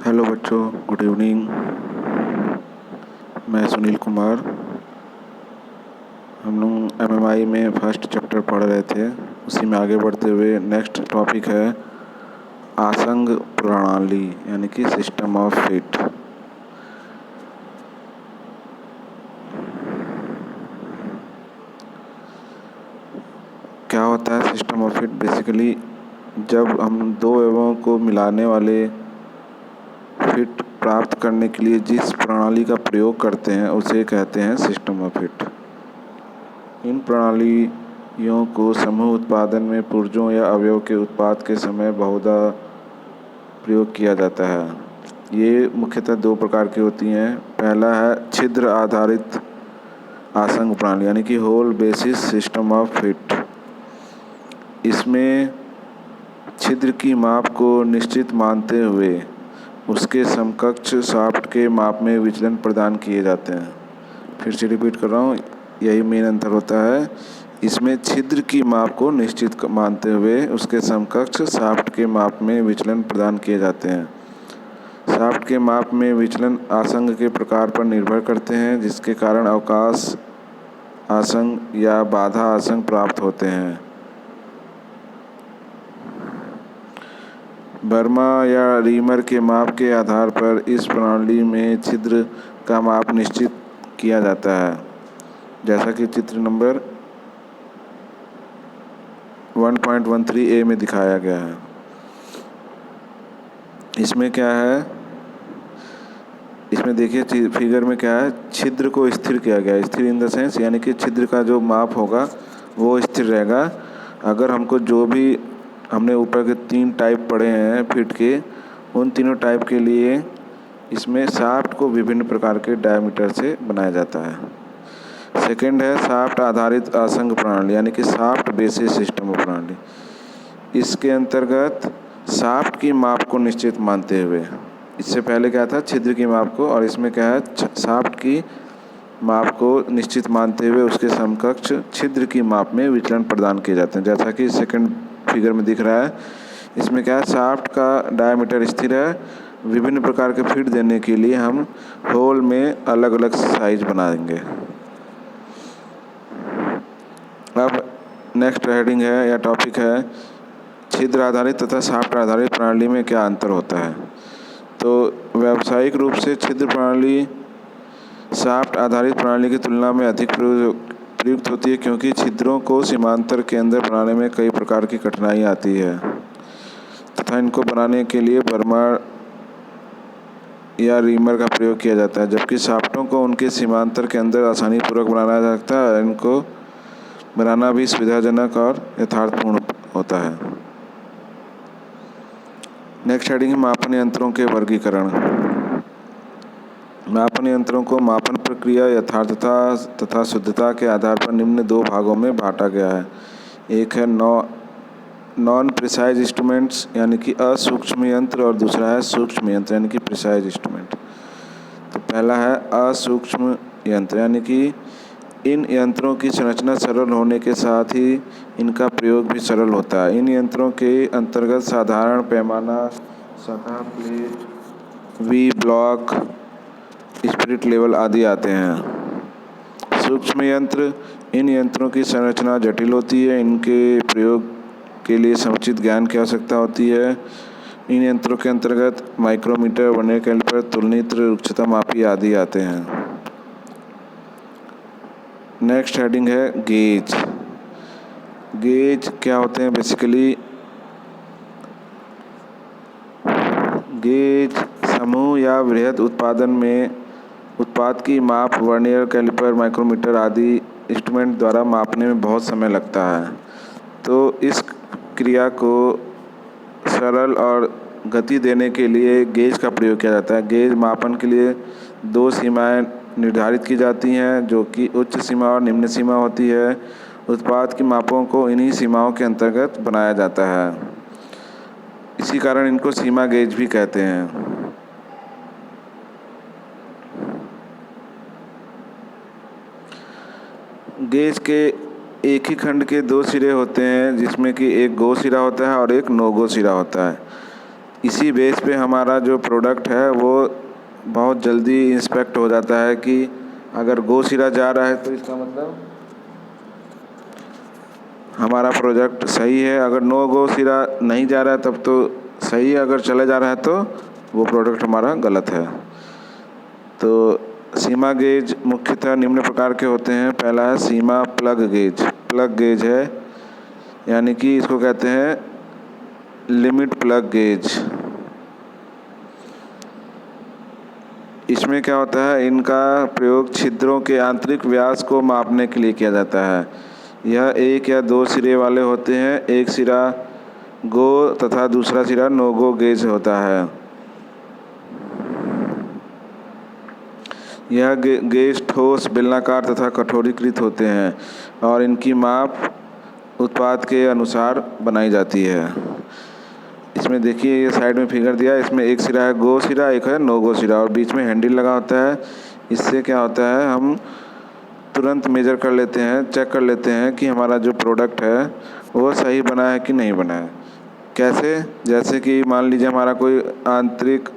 Hello बच्चों, good evening. मैं सुनील कुमार। हम लोग एमएमआई में फर्स्ट चैप्टर पढ़ रहे थे, उसी में आगे बढ़ते हुए नेक्स्ट टॉपिक है आसंग प्रणाली यानी कि सिस्टम ऑफ फिट। क्या होता है सिस्टम ऑफ फिट? बेसिकली जब हम दो अवयवों को मिलाने वाले फिट प्राप्त करने के लिए जिस प्रणाली का प्रयोग करते हैं उसे कहते हैं सिस्टम ऑफ फिट। इन प्रणालियों को समूह उत्पादन में पुर्जों या अवयव के उत्पाद के समय बहुधा प्रयोग किया जाता है। ये मुख्यतः दो प्रकार की होती हैं। पहला है छिद्र आधारित आसंग प्रणाली यानी कि hole basis system of fit. इसमें छिद्र की माप को निश्चित मानते हुए उसके समकक्ष शाफ्ट के माप में विचलन प्रदान किए जाते हैं। फिर से रिपीट कर रहा हूँ, यही मेन अंतर होता है। इसमें छिद्र की माप को निश्चित मानते हुए उसके समकक्ष शाफ्ट के माप में विचलन प्रदान किए जाते हैं। शाफ्ट के माप में विचलन आसंग के प्रकार पर निर्भर करते हैं, जिसके कारण अवकाश आसंग या बाधा आसंग प्राप्त होते हैं। बर्मा या रीमर के माप के आधार पर इस प्रणाली में छिद्र का माप निश्चित किया जाता है, जैसा कि चित्र नंबर 1.13A में दिखाया गया है। इसमें क्या है, इसमें देखिए फिगर में क्या है, छिद्र को स्थिर किया गया है। स्थिर इन द सेंस यानी कि छिद्र का जो माप होगा वो स्थिर रहेगा। अगर हमको जो भी हमने ऊपर के 3 टाइप पढ़े हैं फिट के, उन तीनों टाइप के लिए इसमें शाफ्ट को विभिन्न प्रकार के डायमीटर से बनाया जाता है। सेकंड है शाफ्ट आधारित आसंग प्रणाली यानी कि शाफ्ट बेसिस सिस्टम ऑफ प्रणाली। इसके अंतर्गत शाफ्ट की माप को निश्चित मानते हुए, इससे पहले क्या था छिद्र की माप को, और इसमें क्या है शाफ्ट की माप को निश्चित मानते हुए उसके समकक्ष छिद्र की माप में विचलन प्रदान किए जाते हैं, जैसा कि सेकंड फिगर में दिख रहा है। इसमें क्या है, शाफ्ट का डायमीटर स्थिर है। विभिन्न प्रकार के फिट देने के लिए हम होल में अलग अलग साइज बनाएंगे। अब नेक्स्ट हेडिंग है या टॉपिक है छिद्र आधारित तथा शाफ्ट आधारित प्रणाली में क्या अंतर होता है। तो व्यावसायिक रूप से छिद्र प्रणाली शाफ्ट आधारित प्रणाली की तुलना में अधिक प्रयुक्त होती है, क्योंकि छिद्रों को सीमांतर के अंदर बनाने में कई प्रकार की कठिनाई आती है तथा इनको बनाने के लिए बर्मा या रीमर का प्रयोग किया जाता है, जबकि शाफ्टों को उनके सीमांतर के अंदर आसानी पूर्वक बनाया जा सकता है। इनको बनाना भी सुविधाजनक और यथार्थपूर्ण होता है। नेक्स्ट हेडिंग है मापन यंत्रों के वर्गीकरण। मापन यंत्रों को मापन प्रक्रिया, यथार्थता तथा शुद्धता के आधार पर निम्न 2 भागों में बांटा गया है। एक है नॉन प्रिसाइज इंस्ट्रूमेंट्स यानी कि असूक्ष्म यंत्र, और दूसरा है सूक्ष्म यंत्र यानी कि प्रिसाइज इंस्ट्रूमेंट। तो पहला है असूक्ष्म यंत्र यानी कि इन यंत्रों की संरचना सरल होने के साथ ही इनका प्रयोग भी सरल होता है। इन यंत्रों के अंतर्गत साधारण पैमाना, सतह plate, V block, spirit level आदि आते हैं। सूक्ष्म यंत्र, इन यंत्रों की संरचना जटिल होती है। इनके प्रयोग के लिए समुचित ज्ञान की आवश्यकता होती है। इन यंत्रों के अंतर्गत माइक्रोमीटर, वर्नियर कैलिपर, तुलनित्र, रुक्षता मापी आदि आते हैं। नेक्स्ट हेडिंग है गेज। गेज क्या होते हैं? बेसिकली गेज समूह या वृहद उत्पादन में उत्पाद की माप वर्नियर कैलिपर, माइक्रोमीटर आदि इंस्ट्रूमेंट द्वारा मापने में बहुत समय लगता है। तो इस क्रिया को सरल और गति देने के लिए गेज का प्रयोग किया जाता है। गेज मापन के लिए 2 सीमाएं निर्धारित की जाती हैं, जो कि उच्च सीमा और निम्न सीमा होती है। उत्पाद की मापों को इन्हीं सीमाओं के अंतर्गत बनाया जाता है। इसी कारण इनको सीमा गेज भी कहते हैं। गेज के एक ही खंड के 2 सिरे होते हैं, जिसमें कि एक गो सिरा होता है और एक नो गो सिरा होता है। इसी बेस पे हमारा जो प्रोडक्ट है वो बहुत जल्दी इंस्पेक्ट हो जाता है कि अगर गो सिरा जा रहा है तो इसका मतलब हमारा प्रोडक्ट सही है, अगर नो गो सिरा नहीं जा रहा है तब तो सही है, अगर चले जा रहा है तो वो प्रोडक्ट हमारा गलत है। तो सीमा गेज मुख्यतः निम्न प्रकार के होते हैं। पहला है सीमा प्लग गेज। प्लग गेज है यानी कि इसको कहते हैं लिमिट प्लग गेज। इसमें क्या होता है, इनका प्रयोग छिद्रों के आंतरिक व्यास को मापने के लिए किया जाता है। यह एक या दो सिरे वाले होते हैं। एक सिरा गो तथा दूसरा सिरा नो गो गेज होता है। यह गेज ठोस, बेलनाकार तथा कठोरीकृत होते हैं और इनकी माप उत्पाद के अनुसार बनाई जाती है। इसमें देखिए ये साइड में फिगर दिया है, इसमें एक सिरा है गो सिरा, एक है नो गो सिरा और बीच में हैंडल लगा होता है। इससे क्या होता है, हम तुरंत मेजर कर लेते हैं, चेक कर लेते हैं कि हमारा जो प्रोडक्ट है वो सही बना है कि नहीं बना है। कैसे, जैसे कि मान लीजिए हमारा कोई आंतरिक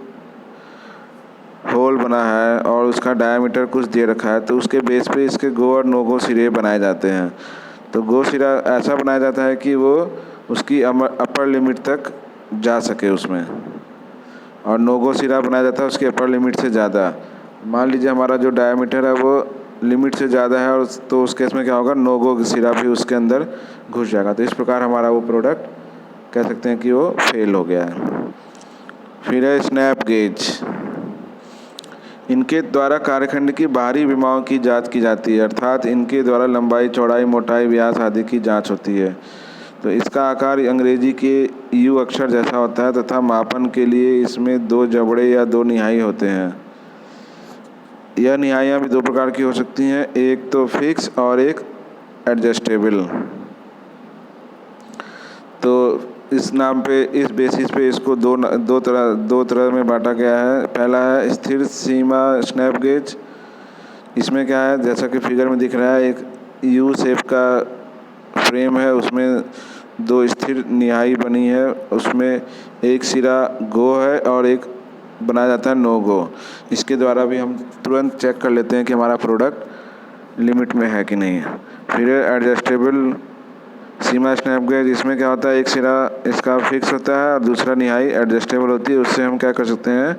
होल बना है और उसका डायमीटर कुछ दे रखा है, तो उसके बेस पे इसके गो और नो गो सिरे बनाए जाते हैं। तो गो सिरा ऐसा बनाया जाता है कि वो उसकी अपर लिमिट तक जा सके उसमें, और नो गो सिरा बनाया जाता है उसकी अपर लिमिट से ज़्यादा। मान लीजिए हमारा जो डायमीटर है वो लिमिट से ज़्यादा है और तो उस केस में क्या होगा, नो गो सिरा भी उसके अंदर घुस जाएगा। तो इस प्रकार हमारा वो प्रोडक्ट कह सकते हैं कि वो फेल हो गया है। फिर है स्नैप गेज। इनके द्वारा कार्यखंड की बाहरी विमाओं की जांच की जाती है, अर्थात इनके द्वारा लंबाई, चौड़ाई, मोटाई, व्यास आदि की जांच होती है। तो इसका आकार अंग्रेजी के यू अक्षर जैसा होता है तथा मापन के लिए इसमें दो जबड़े या दो निहाई होते हैं। यह निहाइयाँ भी दो प्रकार की हो सकती हैं, एक तो फिक्स और एक एडजस्टेबल। तो इस नाम पे, इस बेसिस पे इसको दो तरह में बांटा गया है। पहला है स्थिर सीमा स्नैप गेज। इसमें क्या है, जैसा कि फिगर में दिख रहा है, एक यू शेप का फ्रेम है, उसमें दो स्थिर निहाई बनी है, उसमें एक सिरा गो है और एक बनाया जाता है नो गो। इसके द्वारा भी हम तुरंत चेक कर लेते हैं कि हमारा प्रोडक्ट लिमिट में है कि नहीं है। फिर एडजस्टेबल सीमा स्नैप गेज। इसमें क्या होता है, एक सिरा इसका फिक्स होता है और दूसरा निहाई एडजस्टेबल होती है। उससे हम क्या कर सकते हैं,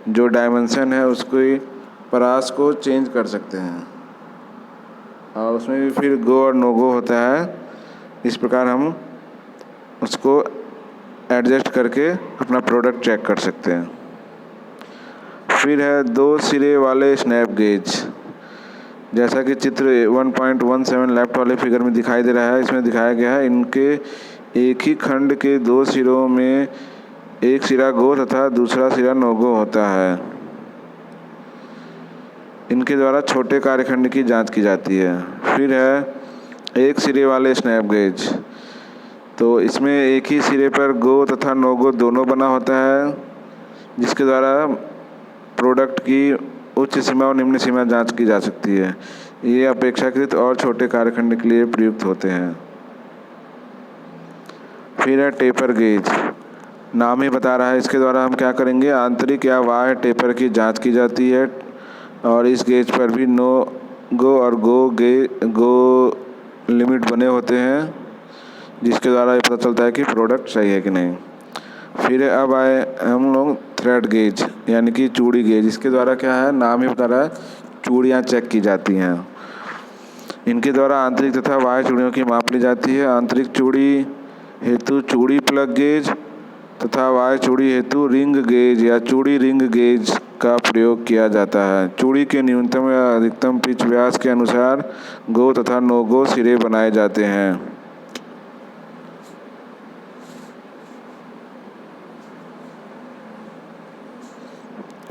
जो डायमेंशन है उसको परास को चेंज कर सकते हैं, और उसमें भी फिर गो और नो गो होता है। इस प्रकार हम उसको एडजस्ट करके अपना प्रोडक्ट चेक कर सकते हैं। फिर है दो सिरे वाले स्नैप गेज। जैसा कि चित्र 1.17 लेफ्ट वाले फिगर में दिखाई दे रहा है, इसमें दिखाया गया है, इनके एक ही खंड के दो सिरों में एक सिरा गो तथा दूसरा सिरा नो गो होता है। इनके द्वारा छोटे कार्यखंड की जांच की जाती है। फिर है एक सिरे वाले स्नैप गेज। तो इसमें एक ही सिरे पर गो तथा नो गो दोनों बना होता है, जिसके द्वारा प्रोडक्ट की उच्च सीमा और निम्न सीमा जांच की जा सकती है। ये अपेक्षाकृत और छोटे कार्यखंड के लिए प्रयुक्त होते हैं। फिर है टेपर गेज। नाम ही बता रहा है, इसके द्वारा हम क्या करेंगे, आंतरिक या बाह्य टेपर की जांच की जाती है, और इस गेज पर भी नो गो और गो लिमिट बने होते हैं, जिसके द्वारा ये पता चलता है कि प्रोडक्ट सही है कि नहीं। फिर अब आए हम लोग थ्रेड गेज यानी कि चूड़ी गेज। इसके द्वारा क्या है, नाम ही बता रहा है, चूड़ियाँ चेक की जाती हैं। इनके द्वारा आंतरिक तथा बाह्य चूड़ियों की माप ली जाती है। आंतरिक चूड़ी हेतु चूड़ी प्लग गेज तथा बाह्य चूड़ी हेतु रिंग गेज या चूड़ी रिंग गेज का प्रयोग किया जाता है। चूड़ी के न्यूनतम या अधिकतम पिच व्यास के अनुसार गो तथा नो गो सिरे बनाए जाते हैं।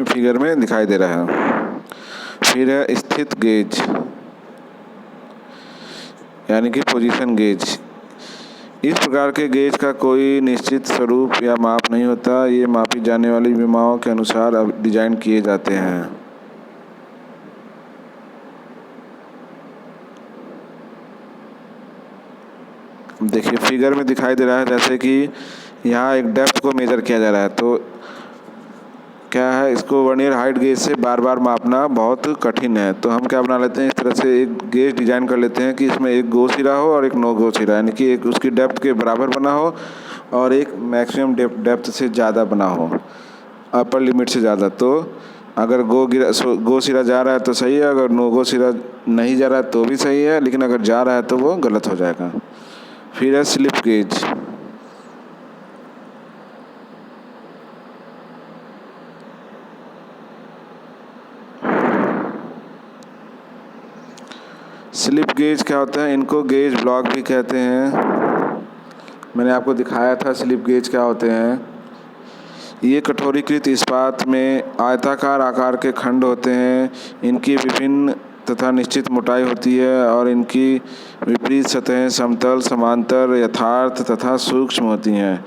फिगर में दिखाई दे रहा है। फिर है स्थित गेज यानी कि पोजीशन गेज। इस प्रकार के गेज का कोई निश्चित स्वरूप या माप नहीं होता, ये मापी जाने वाली विमाओं के अनुसार अब डिजाइन किए जाते हैं। देखिए फिगर में दिखाई दे रहा है, जैसे कि यहाँ एक डेप्थ को मेज़र किया जा रहा है। तो क्या है, इसको वर्नियर हाइट गेज से बार बार मापना बहुत कठिन है। तो हम क्या बना लेते हैं, इस तरह से एक गेज डिज़ाइन कर लेते हैं कि इसमें एक गो सिरा हो और एक नो गो सिरा, यानी कि एक उसकी डेप्थ के बराबर बना हो और एक मैक्सिमम डेप्थ से ज़्यादा बना हो, अपर लिमिट से ज़्यादा। तो अगर गो सिरा जा रहा है तो सही है, अगर नो गो सिरा नहीं जा रहा है तो भी सही है, लेकिन अगर जा रहा है तो वो गलत हो जाएगा। फिर है स्लिप गेज। स्लिप गेज क्या होता है, इनको गेज ब्लॉक भी कहते हैं। मैंने आपको दिखाया था स्लिप गेज क्या होते हैं। ये कठोरीकृत इस्पात में आयताकार आकार के खंड होते हैं। इनकी विभिन्न तथा निश्चित मोटाई होती है और इनकी विपरीत सतहें समतल, समांतर, यथार्थ तथा सूक्ष्म होती हैं।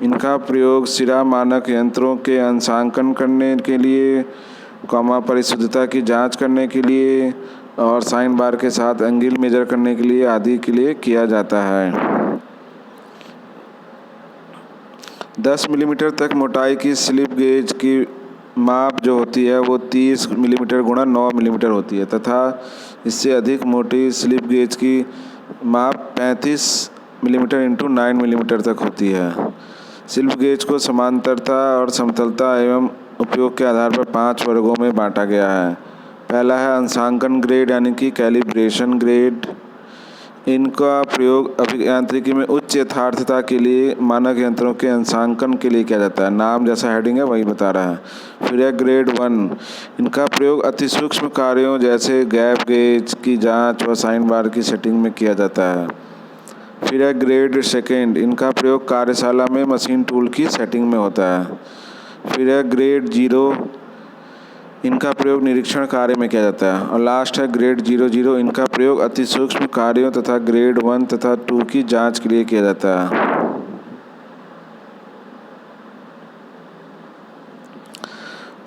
इनका प्रयोग सिरा मानक यंत्रों के अंशांकन करने के लिए, परिशुद्धता की जांच करने के लिए और साइन बार के साथ एंगल मेजर करने के लिए आदि के लिए किया जाता है। 10 मिलीमीटर तक मोटाई की स्लिप गेज की माप जो होती है वो 30 मिलीमीटर गुणा 9 मिलीमीटर होती है तथा इससे अधिक मोटी स्लिप गेज की माप 35 मिलीमीटर इंटू 9 मिलीमीटर तक होती है। स्लिप गेज को समांतरता और समतलता एवं उपयोग के आधार पर 5 वर्गों में बांटा गया है। पहला है अंशांकन ग्रेड, यानी कि कैलिब्रेशन ग्रेड। इनका प्रयोग अभियांत्रिकी में उच्च यथार्थता के लिए मानक यंत्रों के अंशांकन के लिए किया जाता है। नाम जैसा हेडिंग है वही बता रहा है। फिर है ग्रेड 1। इनका प्रयोग अति सूक्ष्म कार्यों जैसे गैप गेज की जांच व साइन बार की सेटिंग में किया जाता है। फिर है ग्रेड 2। इनका प्रयोग कार्यशाला में मशीन टूल की सेटिंग में होता है। फिर है ग्रेड 0। इनका प्रयोग निरीक्षण कार्य में किया जाता है। और लास्ट है ग्रेड 00। इनका प्रयोग अति सूक्ष्म कार्यों तथा ग्रेड 1 तथा 2 की जांच के लिए किया जाता है।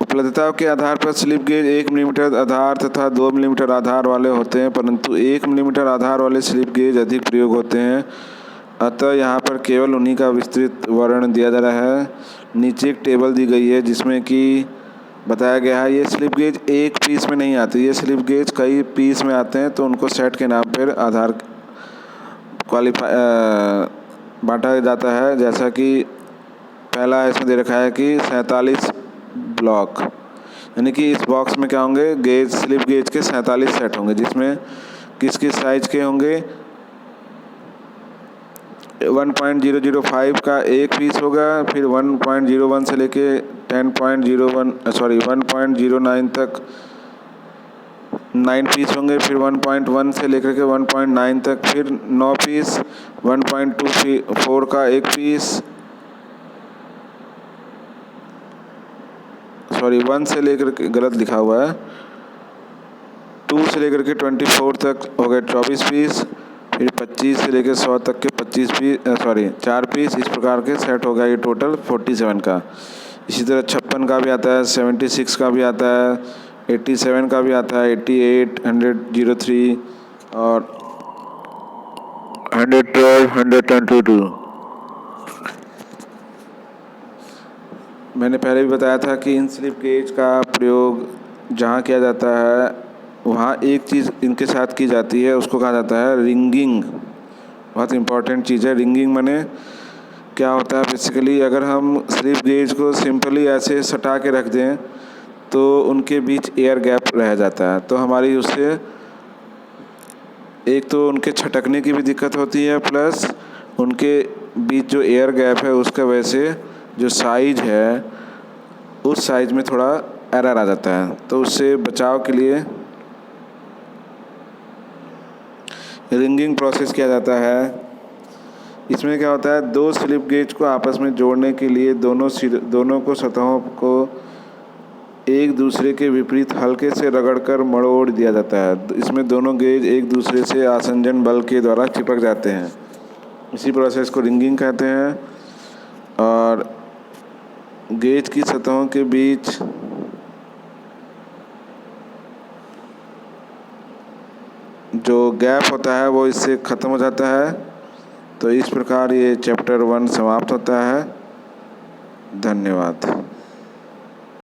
उपलब्धता के आधार पर स्लिप गेज 1 मिलीमीटर आधार तथा 2 मिलीमीटर आधार वाले होते हैं, परंतु 1 मिलीमीटर आधार वाले स्लिप गेज अधिक प्रयोग होते हैं। अतः यहाँ पर केवल उन्हीं का विस्तृत वर्णन दिया जा रहा है। नीचे एक टेबल दी गई है जिसमें कि बताया गया है ये स्लिप गेज एक पीस में नहीं आती, ये स्लिप गेज कई पीस में आते हैं, तो उनको सेट के नाम पर आधार बांटा जाता है। जैसा कि पहला इसमें दे रखा है कि 47 ब्लॉक, यानी कि इस बॉक्स में क्या होंगे, गेज स्लिप गेज के 47 सेट होंगे, जिसमें किस किस साइज के होंगे। 1.005 का एक पीस होगा, फिर 1.01 से लेके 1.09 तक 9 पीस होंगे, फिर 1.1 से लेकर के 1.9 तक फिर 9 पीस, 1.24 का एक पीस, 1 से लेकर के, गलत लिखा हुआ है, 2 से लेकर के 24 तक हो गए 24 पीस, फिर 25 से लेकर 100 तक के 4 पीस। इस प्रकार के सेट होगा ये टोटल 47 का। इसी तरह 56 का भी आता है, 76 का भी आता है, 87 का भी आता है, 88, 103 और 112, 122। मैंने पहले भी बताया था कि इन स्लिप गेज का प्रयोग जहाँ किया जाता है वहाँ एक चीज़ इनके साथ की जाती है, उसको कहा जाता है रिंगिंग। बहुत इम्पॉर्टेंट चीज़ है रिंगिंग। माने क्या होता है, बेसिकली अगर हम स्लिप गेज को सिंपली ऐसे सटा के रख दें तो उनके बीच एयर गैप रह जाता है, तो हमारी उससे एक तो उनके छटकने की भी दिक्कत होती है, प्लस उनके बीच जो एयर गैप है उसका वजह से जो साइज है उस साइज में थोड़ा एरर आ जाता है। तो उससे बचाव के लिए रिंगिंग प्रोसेस किया जाता है। इसमें क्या होता है, दो स्लिप गेज को आपस में जोड़ने के लिए दोनों को सतहों को एक दूसरे के विपरीत हल्के से रगड़कर मरोड़ दिया जाता है। इसमें दोनों गेज एक दूसरे से आसंजन बल के द्वारा चिपक जाते हैं। इसी प्रोसेस को रिंगिंग कहते हैं। और गेज की सतहों के बीच जो गैप होता है वो इससे ख़त्म हो जाता है। तो इस प्रकार ये चैप्टर 1 समाप्त होता है। धन्यवाद।